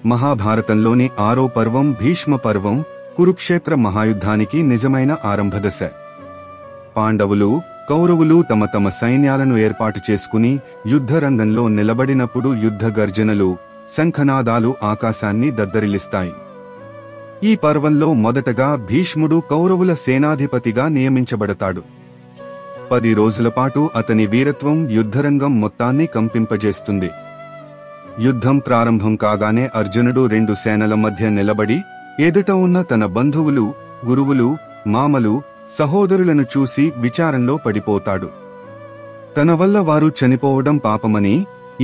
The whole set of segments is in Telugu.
మహాభారతంలోని 6వ పర్వం భీష్మ పర్వం కురుక్షేత్ర మహాయుద్ధానికి నిజమైన ఆరంభదశ. పాండవులు, కౌరవులు తమ తమ సైన్యాలను ఏర్పాటు చేసుకుని యుద్ధరంగంలో నిలబడినప్పుడు యుద్ధ గర్జనలు, శంఖనాదాలు ఆకాశాన్ని దద్దరిల్లిస్తాయి. ఈ పర్వంలో మొదటగా భీష్ముడు కౌరవుల సేనాధిపతిగా నియమించబడతాడు. 10 రోజులపాటు అతని వీరత్వం యుద్ధరంగం మొత్తాన్ని కంపింపజేస్తుంది. యుద్ధం ప్రారంభం కాగానే అర్జునుడు 2 సేనల మధ్య నిలబడి ఎదుట ఉన్న తన బంధువులు, గురువులు, మామలు, సహోదరులను చూసి విచారంలో పడిపోతాడు. తన వల్ల వారు చనిపోవడం పాపమని,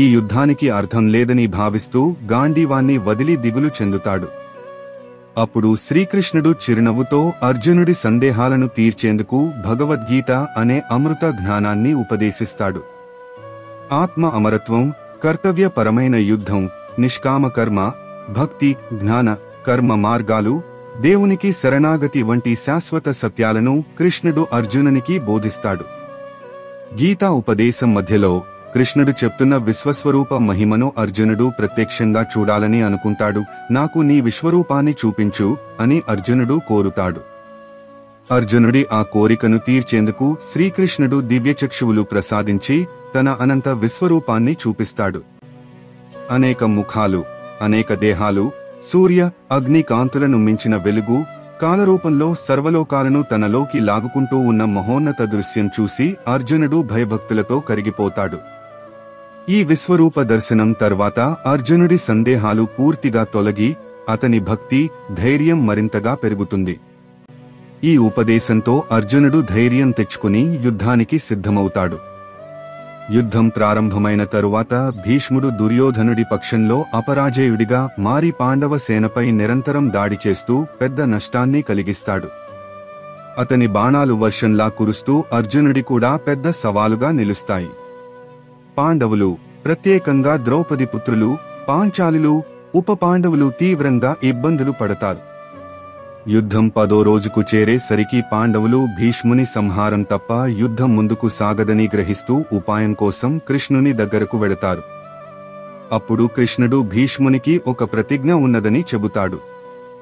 ఈ యుద్ధానికి అర్థం లేదని భావిస్తూ గాంధీవాన్ని వదిలి దిగులు చెందుతాడు. అప్పుడు శ్రీకృష్ణుడు చిరునవ్వుతో అర్జునుడి సందేహాలను తీర్చేందుకు భగవద్గీత అనే అమృత జ్ఞానాన్ని ఉపదేశిస్తాడు. ఆత్మ అమరత్వం, కర్తవ్యపరమైన యుద్ధం, నిష్కామ కర్మ, భక్తి, జ్ఞాన, కర్మ మార్గాలు, దేవునికి శరణాగతి వంటి శాశ్వత సత్యాలను కృష్ణుడు అర్జునునికి బోధిస్తాడు. గీతా ఉపదేశం మధ్యలో కృష్ణుడు చెప్తున్న విశ్వస్వరూప మహిమను అర్జునుడు ప్రత్యక్షంగా చూడాలని అనుకుంటాడు. నాకు నీ విశ్వరూపాన్ని చూపించు అని అర్జునుడు కోరుతాడు. అర్జునుడి ఆ కోరికను తీర్చేందుకు శ్రీకృష్ణుడు దివ్యచక్షువులు ప్రసాదించి తన అనంత విశ్వరూపాన్ని చూపిస్తాడు. అనేక ముఖాలు, అనేక దేహాలు, సూర్య, అగ్ని కాంతులను మించిన వెలుగు, కాలరూపంలో సర్వలోకాలను తనలోకి లాగుకుంటూ ఉన్న మహోన్నత దృశ్యం చూసి అర్జునుడు భయభక్తులతో కరిగిపోతాడు. ఈ విశ్వరూప దర్శనం తర్వాత అర్జునుడి సందేహాలు పూర్తిగా తొలగి అతని భక్తి, ధైర్యం మరింతగా పెరుగుతుంది. ఈ ఉపదేశంతో అర్జునుడు ధైర్యం తెచ్చుకుని యుద్ధానికి సిద్ధమవుతాడు. యుద్ధం ప్రారంభమైన తరువాత భీష్ముడు దుర్యోధనుడి పక్షంలో అపరాజేయుడిగా మారి పాండవ సేనపై నిరంతరం దాడి చేస్తూ పెద్ద నష్టాన్ని కలిగిస్తాడు. అతని బాణాలు వర్షంలా కురుస్తూ అర్జునుడి కూడా పెద్ద సవాలుగా నిలుస్తాయి. పాండవులు, ప్రత్యేకంగా ద్రౌపది పుత్రులు, పాంచాలులు, ఉప పాండవులు తీవ్రంగా ఇబ్బందులు పడతారు. యుద్ధం 10వ రోజుకు చేరేసరికి పాండవులు భీష్ముని సంహారం తప్ప యుద్ధం ముందుకు సాగదని గ్రహిస్తూ ఉపాయం కోసం కృష్ణుని దగ్గరకు వెడతారు. అప్పుడు కృష్ణుడు భీష్మునికి ఒక ప్రతిజ్ఞ ఉన్నదని చెబుతాడు.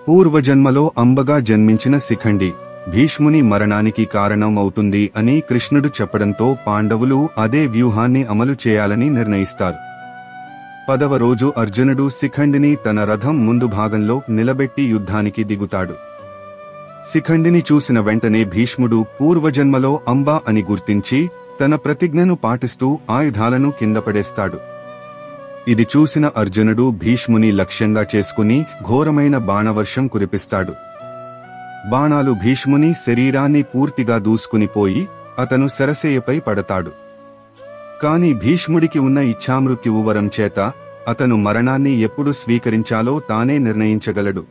పూర్వజన్మలో అంబగా జన్మించిన శిఖండి భీష్ముని మరణానికి కారణం అవుతుంది అని కృష్ణుడు చెప్పడంతో పాండవులు అదే వ్యూహాన్ని అమలు చేయాలని నిర్ణయిస్తారు. 10వ రోజు అర్జునుడు శిఖండిని తన రథం ముందు భాగంలో నిలబెట్టి యుద్ధానికి దిగుతాడు. శిఖండిని చూసిన వెంటనే భీష్ముడు పూర్వజన్మలో అంబా అని గుర్తించి తన ప్రతిజ్ఞను పాటిస్తూ ఆయుధాలను కిందపడేస్తాడు. ఇది చూసిన అర్జునుడు భీష్ముని లక్ష్యంగా చేసుకుని ఘోరమైన బాణవర్షం కురిపిస్తాడు. బాణాలు భీష్ముని శరీరాన్ని పూర్తిగా దూసుకునిపోయి అతను శరశయ్యపై పడతాడు. కాని భీష్ముడికి ఉన్న ఇచ్ఛామృత్యువు వరం చేత అతను మరణాన్ని ఎప్పుడు స్వీకరించాలో తానే నిర్ణయించగలడు.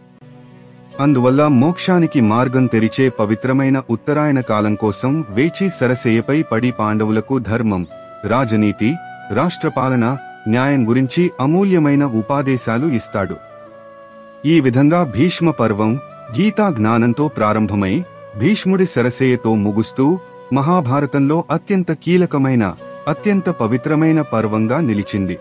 అందువల్ల మోక్షానికి మార్గం తెరిచే పవిత్రమైన ఉత్తరాయణ కాలం కోసం వేచి శరశయ్యపై పడి పాండవులకు ధర్మం, రాజనీతి, రాష్ట్రపాలన, న్యాయం గురించి అమూల్యమైన ఉపదేశాలు ఇస్తాడు. ఈ విధంగా భీష్మ పర్వం గీతా జ్ఞానంతో ప్రారంభమై భీష్ముడి శరశయ్యతో ముగుస్తూ మహాభారతంలో అత్యంత కీలకమైన, అత్యంత పవిత్రమైన పర్వంగా నిలిచింది.